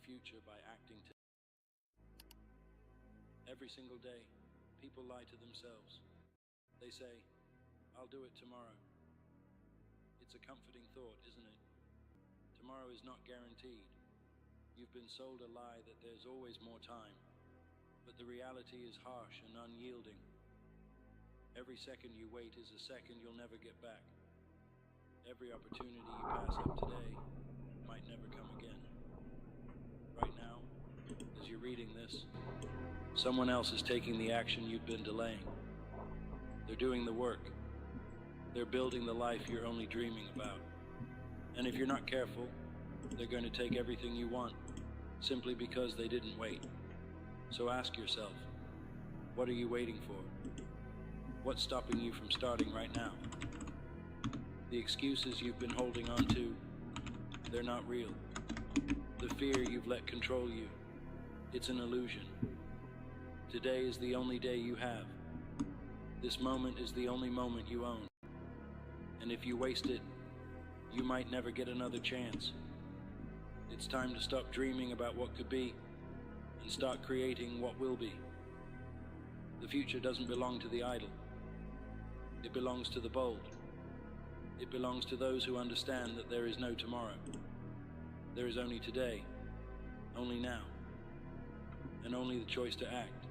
future by acting today. Every single day, people lie to themselves. They say, "I'll do it tomorrow." It's a comforting thought, isn't it? Tomorrow is not guaranteed. You've been sold a lie that there's always more time, but the reality is harsh and unyielding. Every second you wait is a second you'll never get back. Every opportunity you pass up today might never come again. Right now, as you're reading this, someone else is taking the action you've been delaying. They're doing the work. They're building the life you're only dreaming about. And if you're not careful, they're going to take everything you want simply because they didn't wait. So ask yourself, what are you waiting for? What's stopping you from starting right now? The excuses you've been holding on to, they're not real. The fear you've let control you, it's an illusion. Today is the only day you have. This moment is the only moment you own. And if you waste it, you might never get another chance. It's time to stop dreaming about what could be and start creating what will be. The future doesn't belong to the idle. It belongs to the bold. It belongs to those who understand that there is no tomorrow. There is only today, only now, and only the choice to act.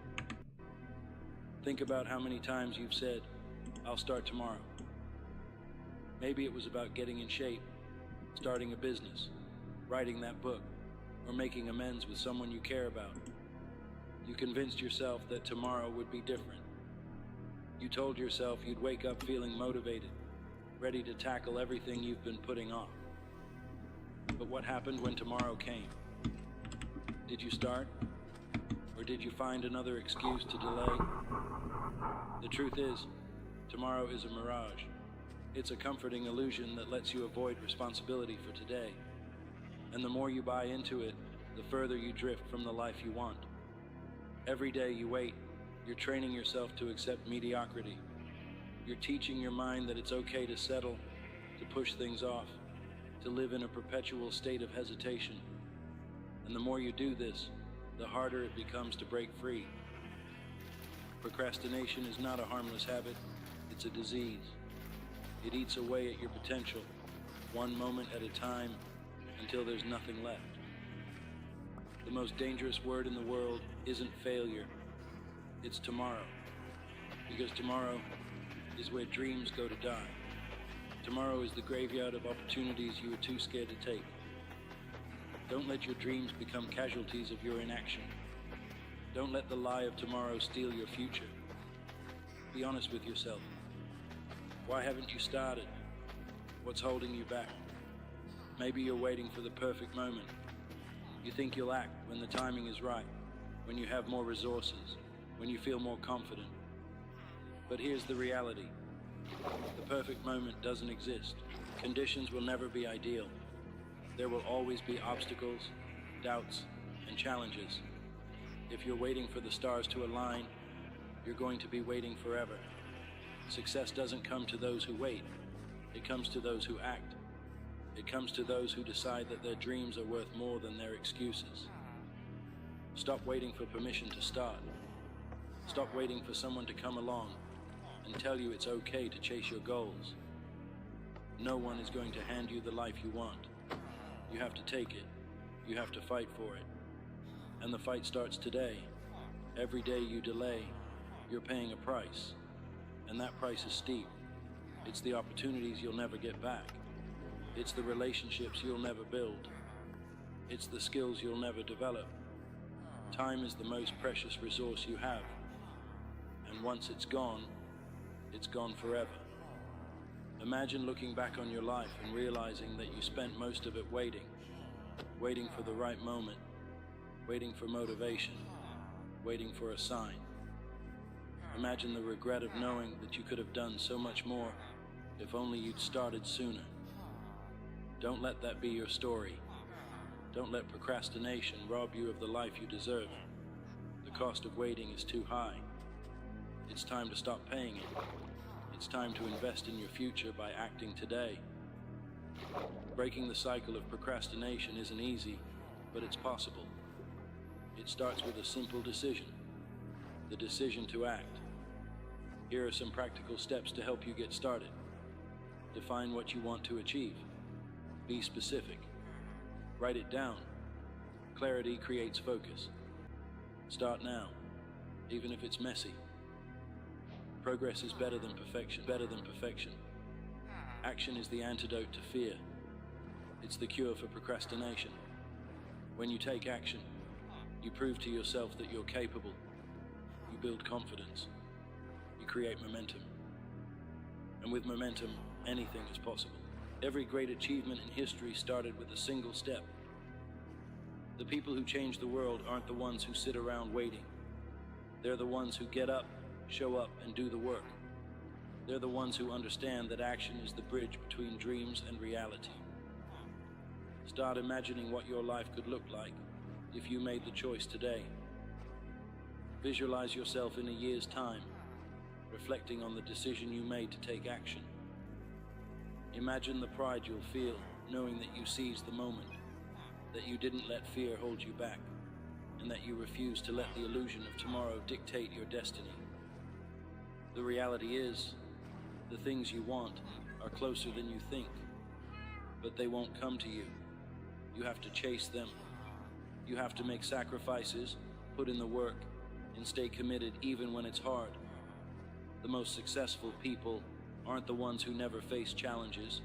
Think about how many times you've said, "I'll start tomorrow." Maybe it was about getting in shape, starting a business, writing that book, or making amends with someone you care about. You convinced yourself that tomorrow would be different. You told yourself you'd wake up feeling motivated, ready to tackle everything you've been putting off. But what happened when tomorrow came? Did you start? Or did you find another excuse to delay? The truth is, tomorrow is a mirage. It's a comforting illusion that lets you avoid responsibility for today. And the more you buy into it, the further you drift from the life you want. Every day you wait, you're training yourself to accept mediocrity. You're teaching your mind that it's okay to settle, to push things off, to live in a perpetual state of hesitation. And the more you do this, the harder it becomes to break free. Procrastination is not a harmless habit, it's a disease. It eats away at your potential, one moment at a time, until there's nothing left. The most dangerous word in the world isn't failure, it's tomorrow. Because tomorrow is where dreams go to die. Tomorrow is the graveyard of opportunities you were too scared to take. Don't let your dreams become casualties of your inaction. Don't let the lie of tomorrow steal your future. Be honest with yourself. Why haven't you started? What's holding you back? Maybe you're waiting for the perfect moment. You think you'll act when the timing is right, when you have more resources, when you feel more confident. But here's the reality. The perfect moment doesn't exist. Conditions will never be ideal. There will always be obstacles, doubts, and challenges. If you're waiting for the stars to align, you're going to be waiting forever. Success doesn't come to those who wait. It comes to those who act. It comes to those who decide that their dreams are worth more than their excuses. Stop waiting for permission to start. Stop waiting for someone to come along and tell you it's okay to chase your goals. No one is going to hand you the life you want. You have to take it. You have to fight for it. And the fight starts today. Every day you delay, you're paying a price. And that price is steep. It's the opportunities you'll never get back. It's the relationships you'll never build. It's the skills you'll never develop. Time is the most precious resource you have. And once it's gone forever. Imagine looking back on your life and realizing that you spent most of it waiting for the right moment, waiting for motivation, waiting for a sign. Imagine the regret of knowing that you could have done so much more if only you'd started sooner. Don't let that be your story. Don't let procrastination rob you of the life you deserve. The cost of waiting is too high. It's time to stop paying it. It's time to invest in your future by acting today. Breaking the cycle of procrastination isn't easy, but it's possible. It starts with a simple decision, the decision to act. Here are some practical steps to help you get started. Define what you want to achieve. Be specific. Write it down. Clarity creates focus. Start now, even if it's messy. Progress is better than perfection. Action is the antidote to fear. It's the cure for procrastination. When you take action, you prove to yourself that you're capable. You build confidence. You create momentum. And with momentum, anything is possible. Every great achievement in history started with a single step. The people who change the world aren't the ones who sit around waiting. They're the ones who get up, show up, and do the work. They're the ones who understand that action is the bridge between dreams and reality. Start imagining what your life could look like if you made the choice today. Visualize yourself in a year's time, reflecting on the decision you made to take action. Imagine the pride you'll feel knowing that you seized the moment, that you didn't let fear hold you back, and that you refused to let the illusion of tomorrow dictate your destiny. The reality is, the things you want are closer than you think, but they won't come to you. You have to chase them. You have to make sacrifices, put in the work, and stay committed even when it's hard. The most successful people aren't the ones who never face challenges.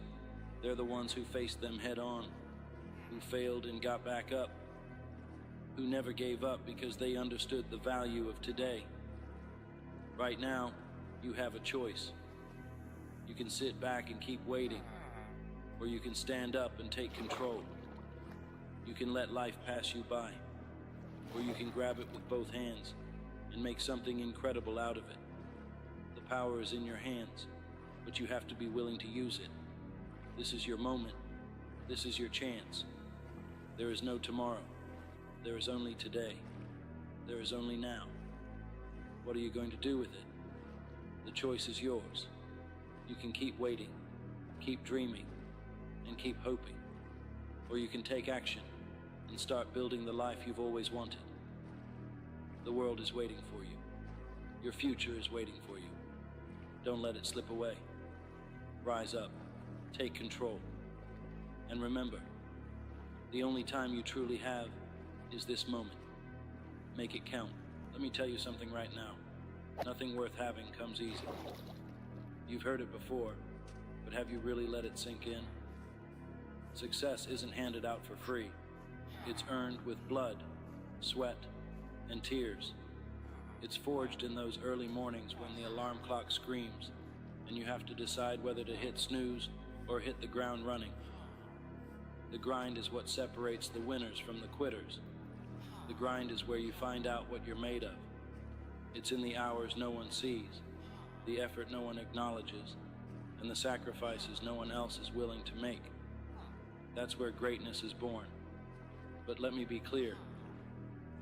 They're the ones who faced them head on, who failed and got back up, who never gave up because they understood the value of today. Right now, you have a choice. You can sit back and keep waiting, or you can stand up and take control. You can let life pass you by, or you can grab it with both hands and make something incredible out of it. The power is in your hands, but you have to be willing to use it. This is your moment. This is your chance. There is no tomorrow. There is only today. There is only now. What are you going to do with it? The choice is yours. You can keep waiting, keep dreaming, and keep hoping. Or you can take action and start building the life you've always wanted. The world is waiting for you. Your future is waiting for you. Don't let it slip away. Rise up, take control, and remember, the only time you truly have is this moment. Make it count. Let me tell you something right now. Nothing worth having comes easy. You've heard it before, but have you really let it sink in? Success isn't handed out for free. It's earned with blood, sweat, and tears. It's forged in those early mornings when the alarm clock screams and you have to decide whether to hit snooze or hit the ground running. The grind is what separates the winners from the quitters. The grind is where you find out what you're made of. It's in the hours no one sees, the effort no one acknowledges, and the sacrifices no one else is willing to make. That's where greatness is born. But let me be clear.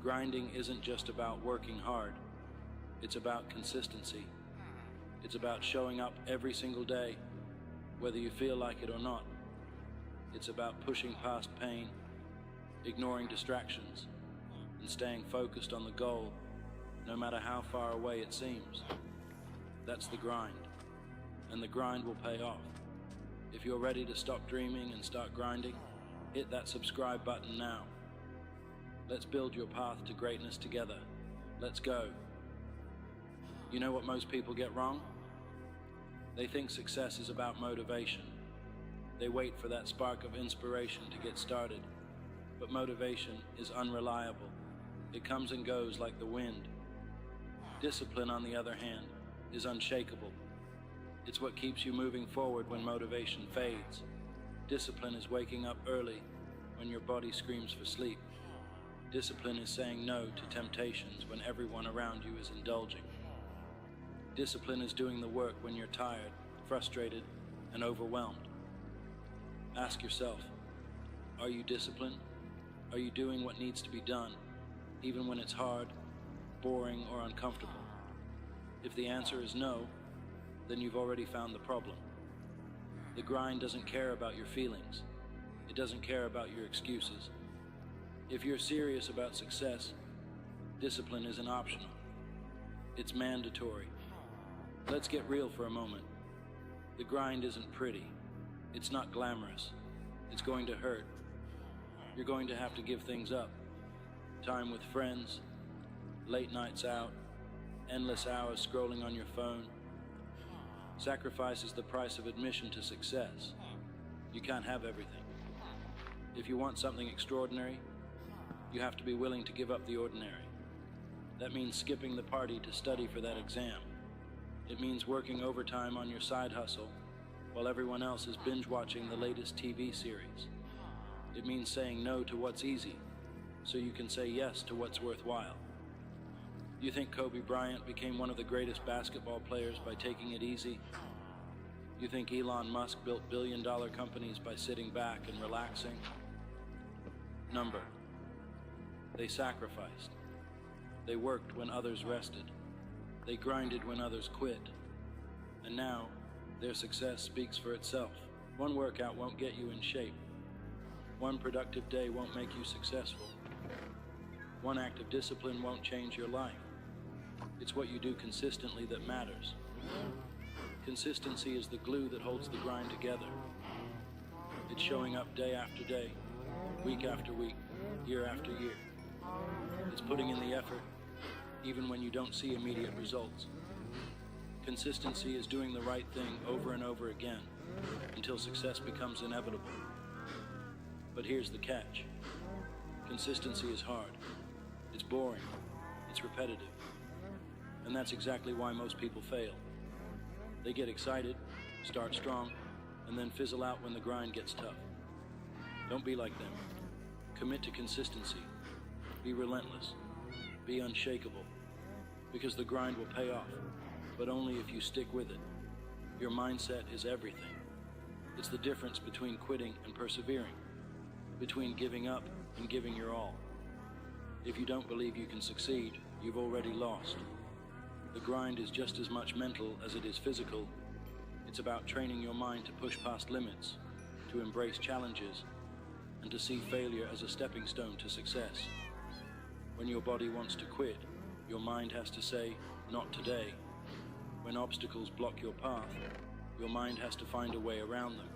Grinding isn't just about working hard. It's about consistency. It's about showing up every single day, whether you feel like it or not. It's about pushing past pain, ignoring distractions, and staying focused on the goal, no matter how far away it seems. That's the grind, and the grind will pay off. If you're ready to stop dreaming and start grinding, hit that subscribe button now. Let's build your path to greatness together. Let's go. You know what most people get wrong? They think success is about motivation. They wait for that spark of inspiration to get started. But motivation is unreliable. It comes and goes like the wind. Discipline, on the other hand, is unshakable. It's what keeps you moving forward when motivation fades. Discipline is waking up early when your body screams for sleep. Discipline is saying no to temptations when everyone around you is indulging. Discipline is doing the work when you're tired, frustrated, and overwhelmed. Ask yourself, are you disciplined? Are you doing what needs to be done, even when it's hard, boring, or uncomfortable? If the answer is no, then you've already found the problem. The grind doesn't care about your feelings. It doesn't care about your excuses. If you're serious about success, discipline isn't optional. It's mandatory. Let's get real for a moment. The grind isn't pretty. It's not glamorous. It's going to hurt. You're going to have to give things up. Time with friends, late nights out, endless hours scrolling on your phone. Sacrifice is the price of admission to success. You can't have everything. If you want something extraordinary, you have to be willing to give up the ordinary. That means skipping the party to study for that exam. It means working overtime on your side hustle while everyone else is binge-watching the latest TV series. It means saying no to what's easy so you can say yes to what's worthwhile. You think Kobe Bryant became one of the greatest basketball players by taking it easy? You think Elon Musk built billion-dollar companies by sitting back and relaxing? Number. They sacrificed. They worked when others rested. They grinded when others quit. And now, their success speaks for itself. One workout won't get you in shape. One productive day won't make you successful. One act of discipline won't change your life. It's what you do consistently that matters. Consistency is the glue that holds the grind together. It's showing up day after day, week after week, year after year. It's putting in the effort, even when you don't see immediate results. Consistency is doing the right thing over and over again until success becomes inevitable. But here's the catch. Consistency is hard. It's boring. It's repetitive. And that's exactly why most people fail. They get excited, start strong, and then fizzle out when the grind gets tough. Don't be like them. Commit to consistency. Be relentless. Be unshakable. Because the grind will pay off, but only if you stick with it. Your mindset is everything. It's the difference between quitting and persevering, between giving up and giving your all. If you don't believe you can succeed, you've already lost. The grind is just as much mental as it is physical. It's about training your mind to push past limits, to embrace challenges, and to see failure as a stepping stone to success. When your body wants to quit, your mind has to say, "Not today." When obstacles block your path, your mind has to find a way around them.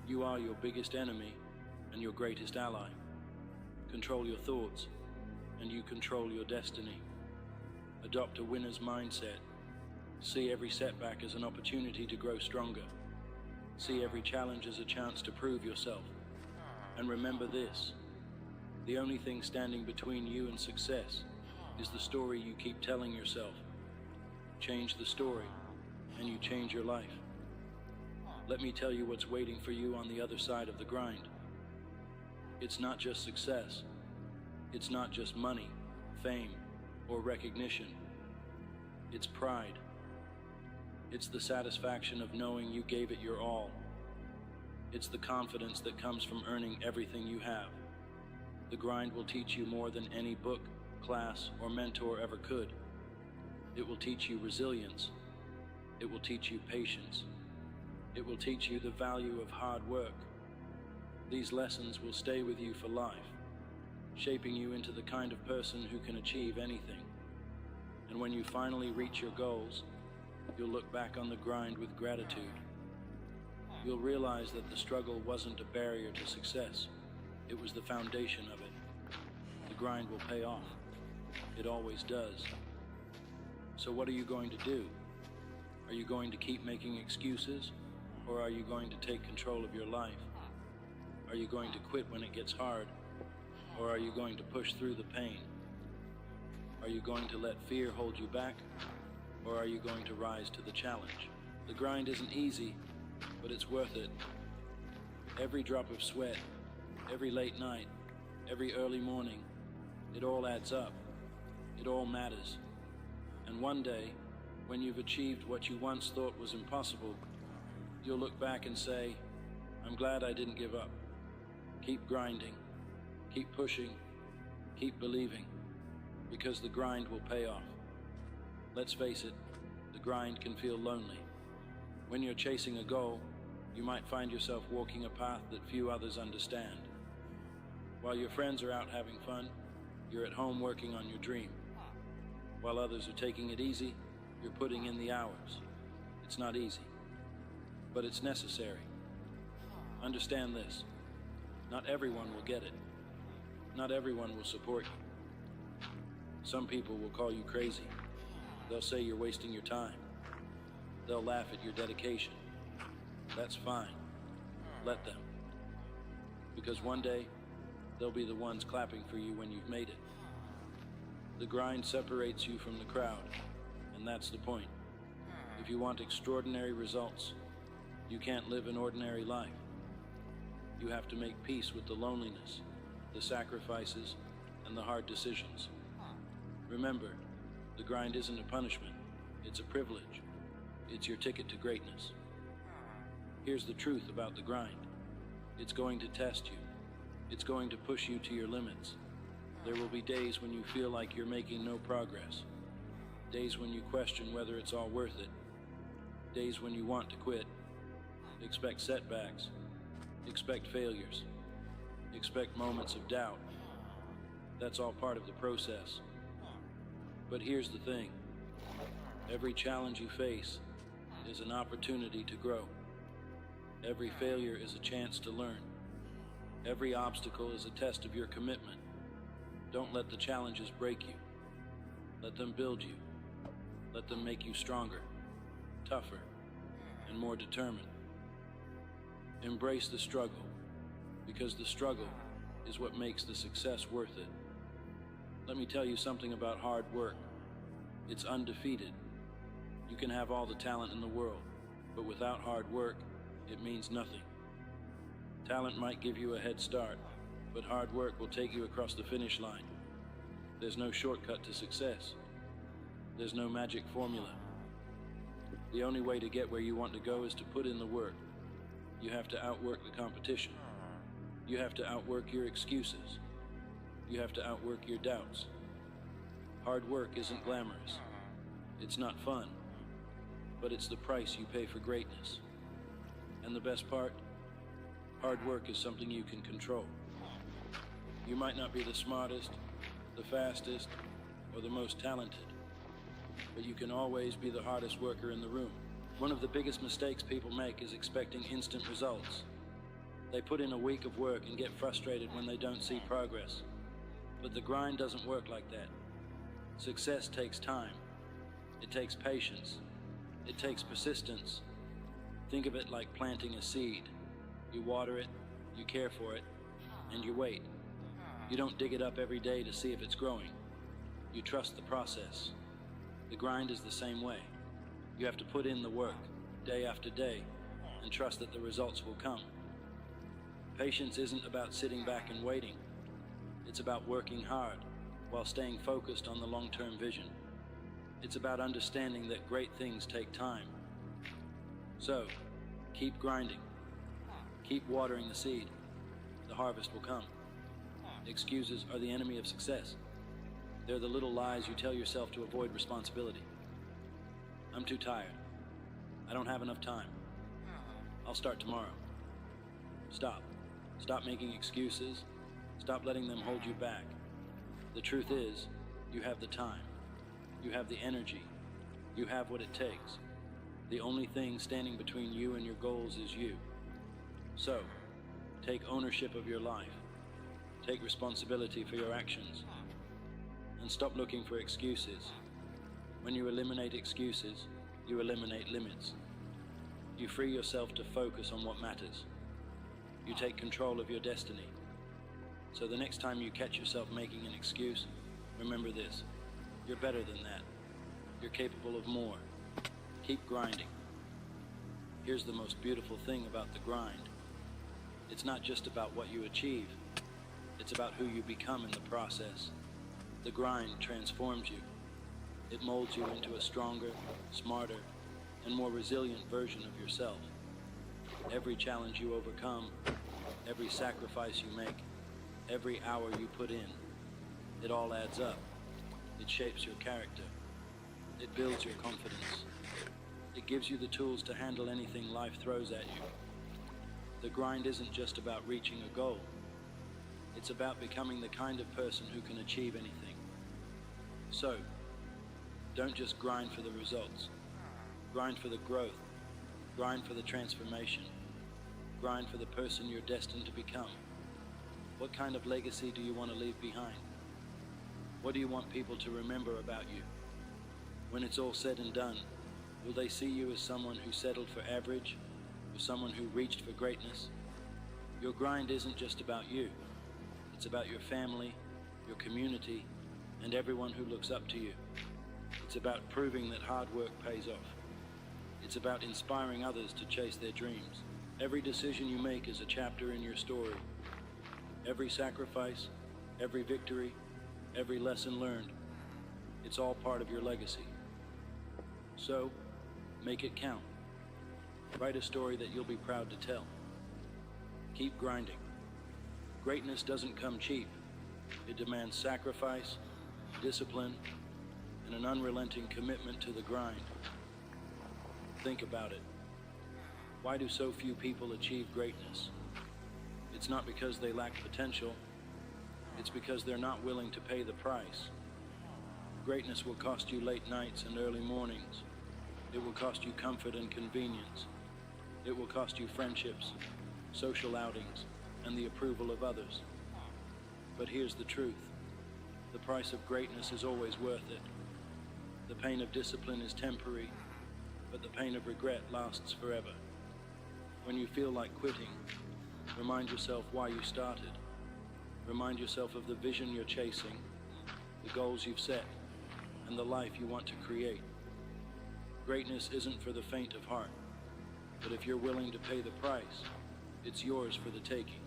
You are your biggest enemy and your greatest ally. Control your thoughts, and you control your destiny. Adopt a winner's mindset. See every setback as an opportunity to grow stronger. See every challenge as a chance to prove yourself. And remember this: the only thing standing between you and success is the story you keep telling yourself. Change the story, and you change your life. Let me tell you what's waiting for you on the other side of the grind. It's not just success. It's not just money, fame, or recognition. It's pride. It's the satisfaction of knowing you gave it your all. It's the confidence that comes from earning everything you have. The grind will teach you more than any book, class, or mentor ever could. It will teach you resilience. It will teach you patience. It will teach you the value of hard work. These lessons will stay with you for life, shaping you into the kind of person who can achieve anything. And when you finally reach your goals, you'll look back on the grind with gratitude. You'll realize that the struggle wasn't a barrier to success. It was the foundation of it. The grind will pay off. It always does. So what are you going to do? Are you going to keep making excuses, or are you going to take control of your life? Are you going to quit when it gets hard, or are you going to push through the pain? Are you going to let fear hold you back, or are you going to rise to the challenge? The grind isn't easy, but it's worth it. Every drop of sweat, every late night, every early morning, it all adds up. It all matters. And one day, when you've achieved what you once thought was impossible, you'll look back and say, "I'm glad I didn't give up." Keep grinding, keep pushing, keep believing, because the grind will pay off. Let's face it, the grind can feel lonely. When you're chasing a goal, you might find yourself walking a path that few others understand. While your friends are out having fun, you're at home working on your dream. While others are taking it easy, you're putting in the hours. It's not easy, but it's necessary. Understand this. Not everyone will get it. Not everyone will support you. Some people will call you crazy. They'll say you're wasting your time. They'll laugh at your dedication. That's fine. Let them. Because one day, they'll be the ones clapping for you when you've made it. The grind separates you from the crowd, and that's the point. If you want extraordinary results, you can't live an ordinary life. You have to make peace with the loneliness, the sacrifices, and the hard decisions. Remember, the grind isn't a punishment, it's a privilege. It's your ticket to greatness. Here's the truth about the grind. It's going to test you. It's going to push you to your limits. There will be days when you feel like you're making no progress. Days when you question whether it's all worth it. Days when you want to quit. Expect setbacks. Expect failures. Expect moments of doubt. That's all part of the process. But here's the thing. Every challenge you face is an opportunity to grow. Every failure is a chance to learn. Every obstacle is a test of your commitment. Don't let the challenges break you. Let them build you. Let them make you stronger, tougher, and more determined. Embrace the struggle, because the struggle is what makes the success worth it. Let me tell you something about hard work. It's undefeated. You can have all the talent in the world, but without hard work, it means nothing. Talent might give you a head start, but hard work will take you across the finish line. There's no shortcut to success. There's no magic formula. The only way to get where you want to go is to put in the work. You have to outwork the competition. You have to outwork your excuses. You have to outwork your doubts. Hard work isn't glamorous. It's not fun, but it's the price you pay for greatness. And the best part, hard work is something you can control. You might not be the smartest, the fastest, or the most talented, but you can always be the hardest worker in the room. One of the biggest mistakes people make is expecting instant results. They put in a week of work and get frustrated when they don't see progress. But the grind doesn't work like that. Success takes time. It takes patience. It takes persistence. Think of it like planting a seed. You water it, you care for it, and you wait. You don't dig it up every day to see if it's growing. You trust the process. The grind is the same way. You have to put in the work, day after day, and trust that the results will come. Patience isn't about sitting back and waiting. It's about working hard while staying focused on the long-term vision. It's about understanding that great things take time. So, keep grinding. Keep watering the seed. The harvest will come. Excuses are the enemy of success. They're the little lies you tell yourself to avoid responsibility. I'm too tired. I don't have enough time. I'll start tomorrow. Stop. Stop making excuses. Stop letting them hold you back. The truth is, you have the time. You have the energy. You have what it takes. The only thing standing between you and your goals is you. So, take ownership of your life. Take responsibility for your actions. And stop looking for excuses. When you eliminate excuses, you eliminate limits. You free yourself to focus on what matters. You take control of your destiny. So the next time you catch yourself making an excuse, remember this. You're better than that. You're capable of more. Keep grinding. Here's the most beautiful thing about the grind. It's not just about what you achieve. It's about who you become in the process. The grind transforms you. It molds you into a stronger, smarter, and more resilient version of yourself. Every challenge you overcome, every sacrifice you make, every hour you put in, it all adds up. It shapes your character. It builds your confidence. It gives you the tools to handle anything life throws at you. The grind isn't just about reaching a goal. It's about becoming the kind of person who can achieve anything. So, don't just grind for the results. Grind for the growth. Grind for the transformation. Grind for the person you're destined to become. What kind of legacy do you want to leave behind? What do you want people to remember about you? When it's all said and done, will they see you as someone who settled for average, or someone who reached for greatness? Your grind isn't just about you. It's about your family, your community, and everyone who looks up to you. It's about proving that hard work pays off. It's about inspiring others to chase their dreams. Every decision you make is a chapter in your story. Every sacrifice, every victory, every lesson learned, it's all part of your legacy. So, make it count. Write a story that you'll be proud to tell. Keep grinding. Greatness doesn't come cheap. It demands sacrifice, discipline, and an unrelenting commitment to the grind. Think about it. Why do so few people achieve greatness? It's not because they lack potential. It's because they're not willing to pay the price. Greatness will cost you late nights and early mornings. It will cost you comfort and convenience. It will cost you friendships, social outings, and the approval of others. But here's the truth. The price of greatness is always worth it. The pain of discipline is temporary, but the pain of regret lasts forever. When you feel like quitting, remind yourself why you started. Remind yourself of the vision you're chasing, the goals you've set, and the life you want to create. Greatness isn't for the faint of heart, but if you're willing to pay the price, it's yours for the taking.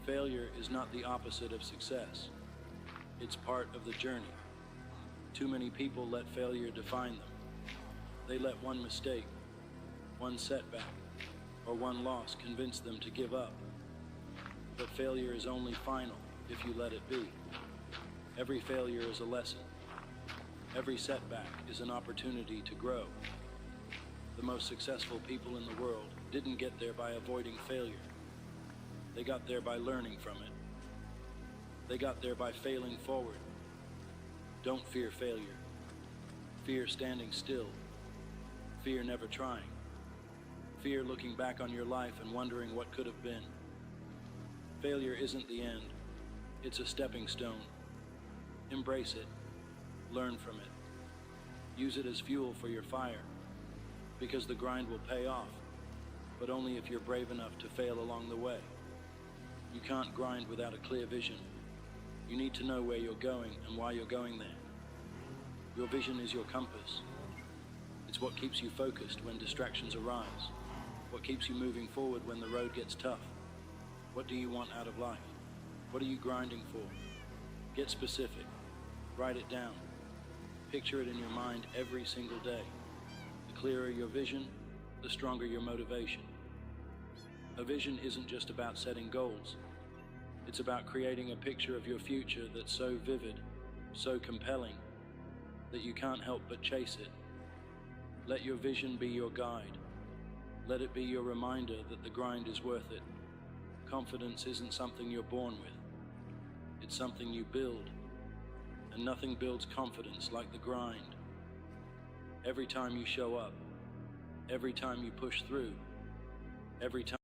Failure is not the opposite of success. It's part of the journey. Too many people let failure define them. They let one mistake, one setback, or one loss convince them to give up. But failure is only final if you let it be. Every failure is a lesson. Every setback is an opportunity to grow. The most successful people in the world didn't get there by avoiding failure. They got there by learning from it. They got there by failing forward. Don't fear failure. Fear standing still. Fear never trying. Fear looking back on your life and wondering what could have been. Failure isn't the end. It's a stepping stone. Embrace it. Learn from it. Use it as fuel for your fire, because the grind will pay off, but only if you're brave enough to fail along the way. You can't grind without a clear vision. You need to know where you're going and why you're going there. Your vision is your compass. It's what keeps you focused when distractions arise, what keeps you moving forward when the road gets tough. What do you want out of life? What are you grinding for? Get specific. Write it down. Picture it in your mind every single day. The clearer your vision, the stronger your motivation. A vision isn't just about setting goals. It's about creating a picture of your future that's so vivid, so compelling, that you can't help but chase it. Let your vision be your guide. Let it be your reminder that the grind is worth it. Confidence isn't something you're born with. It's something you build. And nothing builds confidence like the grind. Every time you show up, every time you push through, every time